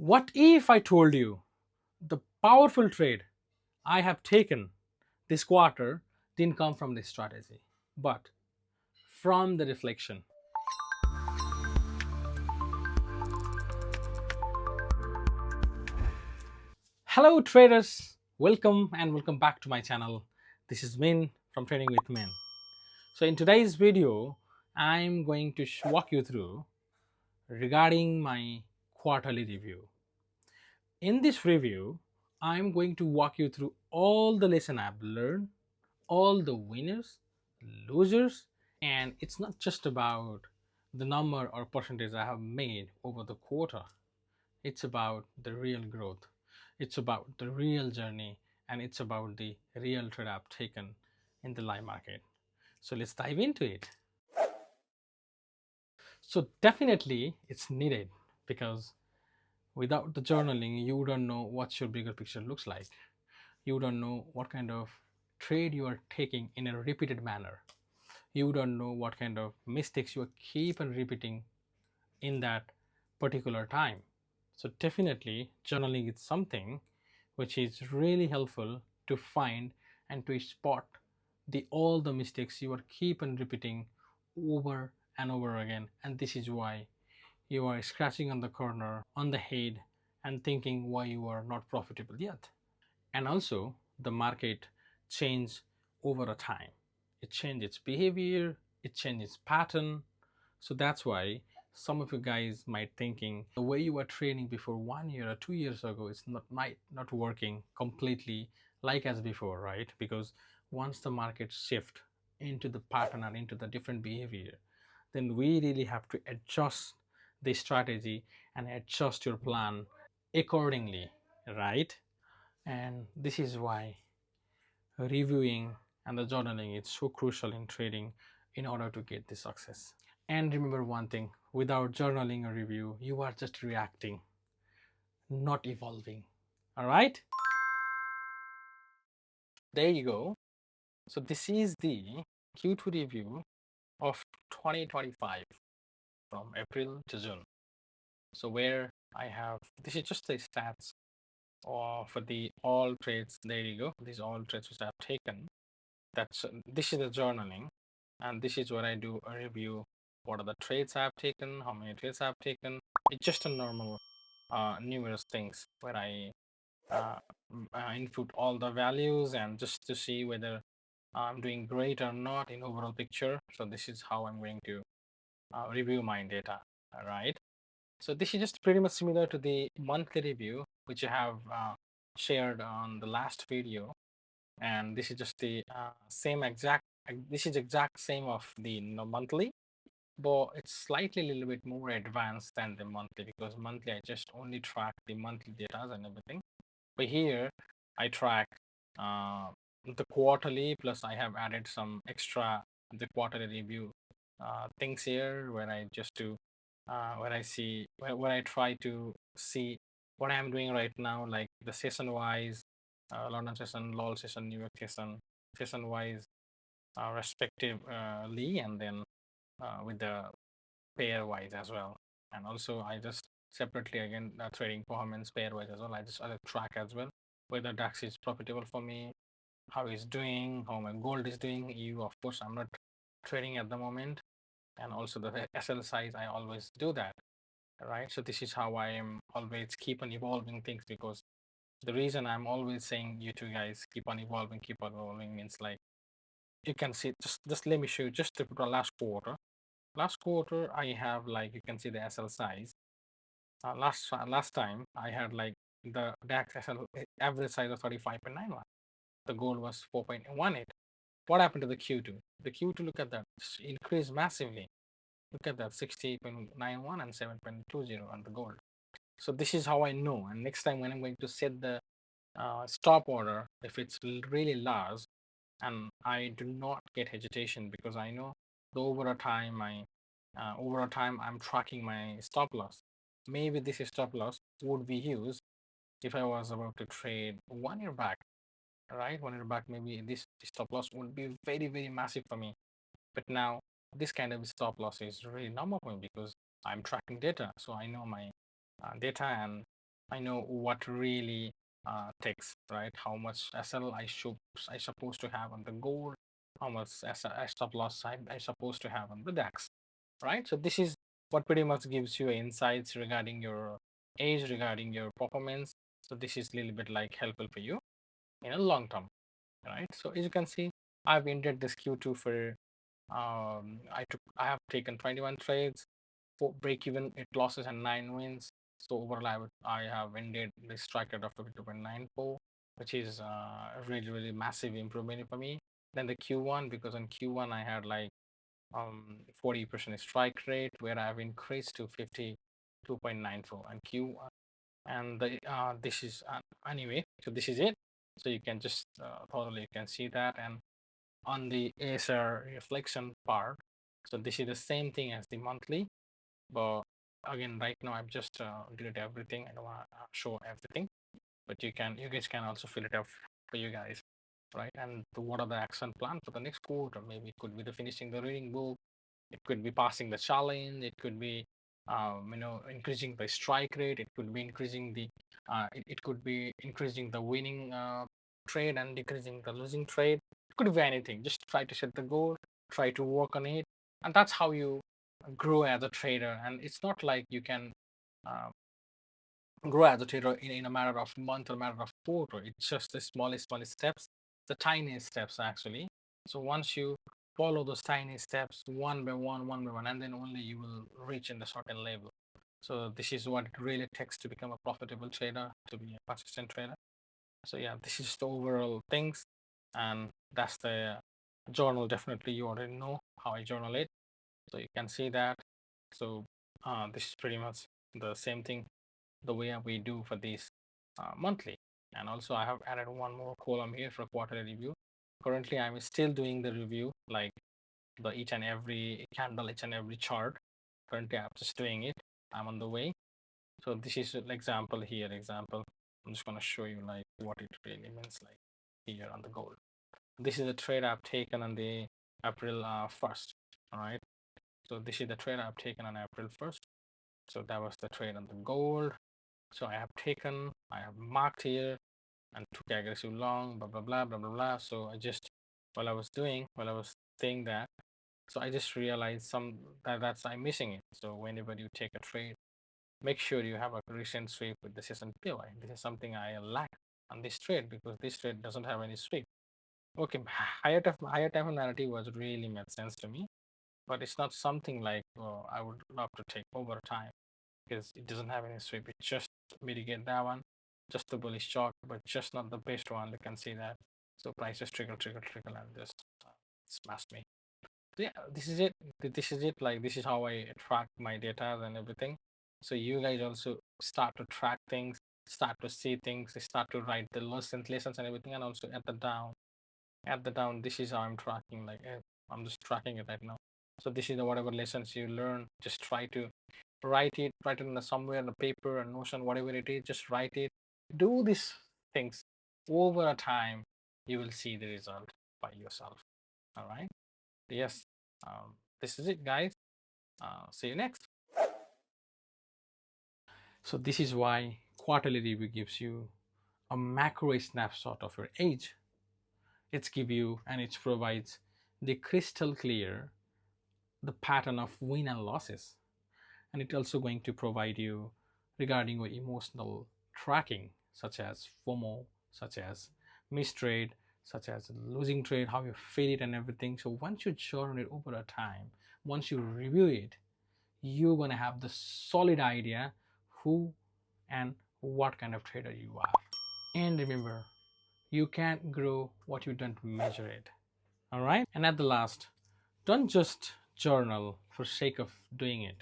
What if I told you the powerful trade I have taken this quarter didn't come from this strategy, but from the reflection? Hello, traders. Welcome back to my channel. This is Min from Trading with Min. So, in today's video, I'm going to walk you through regarding my quarterly review. In this review, I'm going to walk you through all the lesson I've learned, all the winners, losers, and it's not just about the number or percentage I have made over the quarter. It's about the real growth. It's about the real journey, and it's about the real trade I've taken in the live market. So let's dive into it. So definitely it's needed because without the journaling, you don't know what your bigger picture looks like. You don't know what kind of trade you are taking in a repeated manner. You don't know what kind of mistakes you keep on repeating in that particular time. So definitely journaling is something which is really helpful to find and to spot the all the mistakes you are keep on repeating over and over again, and this is why you are scratching on the corner on the head and thinking why you are not profitable yet. And also the market change over a time. It changes its behavior, it changes pattern. So that's why some of you guys might thinking the way you were training before 1 year or 2 years ago is not might not working completely like as before, right? Because once the market shift into the pattern and into the different behavior, then we really have to adjust the strategy and adjust your plan accordingly, right? And this is why reviewing and the journaling is so crucial in trading in order to get the success. And remember one thing, without journaling or review, you are just reacting, not evolving. All right? There you go. So, this is the Q2 review of 2025 from April to June. So, where I have this is just the stats for the all trades. There you go. These all trades which I have taken. That's this is the journaling, and this is where I do a review. What are the trades I've taken? How many trades I've taken? It's just a normal numerous things where I uh, input all the values and just to see whether I'm doing great or not in overall picture. So this is how I'm going to review my data. All right. So this is just pretty much similar to the monthly review which I have shared on the last video, and this is just the same exact. This is exact same of the monthly, but it's slightly a little bit more advanced than the monthly because monthly I just only track the monthly data and everything. But here I track uh, the quarterly, plus I have added some extra the quarterly review things here where I just do where I see where I try to see what I'm doing right now, like the session wise, London session, LOL session, New York session wise, respectively, and then with the pair wise as well. And also I just separately again trading performance pair wise as well. I just other track as well whether DAX is profitable for me, how it's doing, how my gold is doing. EU, of course, I'm not trading at the moment, and also the SL size. I always do that, right? So this is how I am always keep on evolving things, because the reason I'm always saying you two guys keep on evolving means like you can see just let me show you just the last quarter. Last quarter, I have like you can see the SL size. Last time I had like the DAX SL average size of 35.91. The goal was 4.18. What happened to the Q2? The Q2, look at that, increased massively. Look at that, 68.91 and 7.20 on the gold. So this is how I know. And next time when I'm going to set the stop order, if it's really large, and I do not get hesitation because I know the over a time I'm tracking my stop loss. Maybe this stop loss would be used if I was about to trade 1 year back, right? 1 year back, maybe this stop loss would be very massive for me. But now this kind of stop loss is really normal for me because I'm tracking data, so I know my data, and I know what really takes, right? How much SL I supposed to have on the gold, how much stop loss I supposed to have on the DAX, right? So this is what pretty much gives you insights regarding your age, regarding your performance. So this is a little bit like helpful for you in a long term, right? So as you can see, I've entered this Q2 for I have taken 21 trades, 4 break even, 8 losses and 9 wins. So overall, I have ended the strike rate of 52.94, which is a really massive improvement for me. Then the Q1, because on Q1 I had like 40% strike rate, where I've increased to 52.94 and Q1. And this is anyway. So this is it. So you can just totally you can see that. And on the ASR reflection part, so this is the same thing as the monthly, but again right now I've just deleted everything. I don't want to show everything, but you guys can also fill it up for you guys, right? And what are the action plan for the next quarter? Maybe it could be the finishing the reading book, it could be passing the challenge, it could be increasing the strike rate, it could be increasing the it could be increasing the winning trade and decreasing the losing trade. It could be anything. Just try to set the goal, try to work on it, and that's how you grow as a trader. And it's not like you can uh, grow as a trader in a matter of month or matter of quarter. It's just the smallest steps, the tiniest steps actually. So once you follow those tiny steps one by one, and then only you will reach in the certain level. So this is what it really takes to become a profitable trader, to be a consistent trader. So yeah, this is the overall things, and that's the journal. Definitely, you already know how I journal it, so you can see that. So this is pretty much the same thing the way we do for this monthly. And also I have added one more column here for quarterly review. Currently I'm still doing the review, like the each and every candle, each and every chart. Currently I'm just doing it, I'm on the way. So this is an example here. I'm just going to show you like what it really means, like here on the gold. This is the trade I've taken on the April 1st. All right, so this is the trade I've taken on April 1st. So that was the trade on the gold. So I have taken, I have marked here and took aggressive long, blah, blah, blah, blah, blah, blah. So I just, while I was saying that, so I just realized that's I'm missing it. So whenever you take a trade, make sure you have a recent sweep with this S&PY. This is something I lack on this trade, because this trade doesn't have any sweep. Okay, higher time narrative was really made sense to me, but it's not something like I would love to take over time, because it doesn't have any sweep. It just mitigate that one, just the bullish chart, but just not the best one. You can see that. So prices trickle, and just smashed me. So yeah, this is it. This is it. Like this is how I track my data and everything. So you guys also start to track things, start to see things, start to write the lessons and everything, and also at the down. This is how I'm tracking. Like I'm just tracking it right now. So this is the whatever lessons you learn. Just try to write it in somewhere in the paper and Notion, whatever it is. Just write it. Do these things over a time. You will see the result by yourself. All right. Yes. This is it, guys. See you next. So this is why quarterly review gives you a macro snapshot of your age. It's give you and it provides the crystal clear the pattern of win and losses, and it's also going to provide you regarding your emotional tracking, such as FOMO, such as mistrade, such as losing trade, how you feel it and everything. So once you journal it over a time, once you review it, you're going to have the solid idea who and what kind of trader you are. And remember, you can't grow what you don't measure it. All right. And at the last, don't just journal for sake of doing it.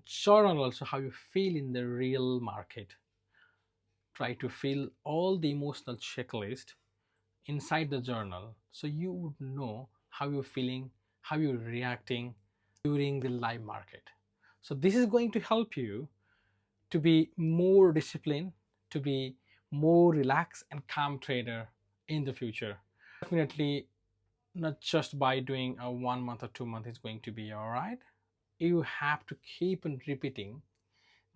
Journal also how you feel in the real market. Try to fill all the emotional checklist inside the journal, so you would know how you're feeling, how you're reacting during the live market. So this is going to help you to be more disciplined, to be more relaxed and calm trader in the future. Definitely not just by doing a 1 month or 2 month is going to be all right. You have to keep on repeating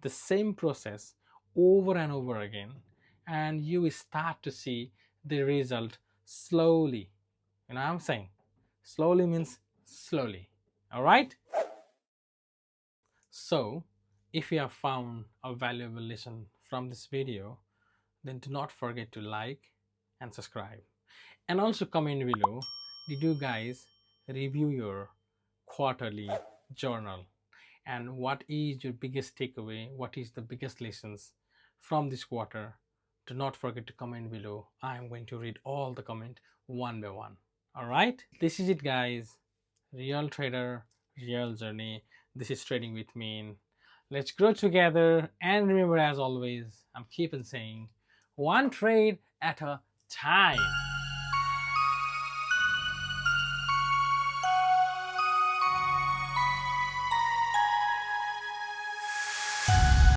the same process over and over again, and you will start to see the result slowly. You know what I'm saying? Slowly means slowly. All right? So, if you have found a valuable lesson from this video, then do not forget to like and subscribe. And also comment below, did you guys review your quarterly journal? And what is your biggest takeaway? What is the biggest lessons from this quarter? Do not forget to comment below. I am going to read all the comment one by one. All right, this is it, guys. Real trader, real journey. This is trading with me. Let's grow together. And remember, as always, I'm keeping saying, one trade at a time.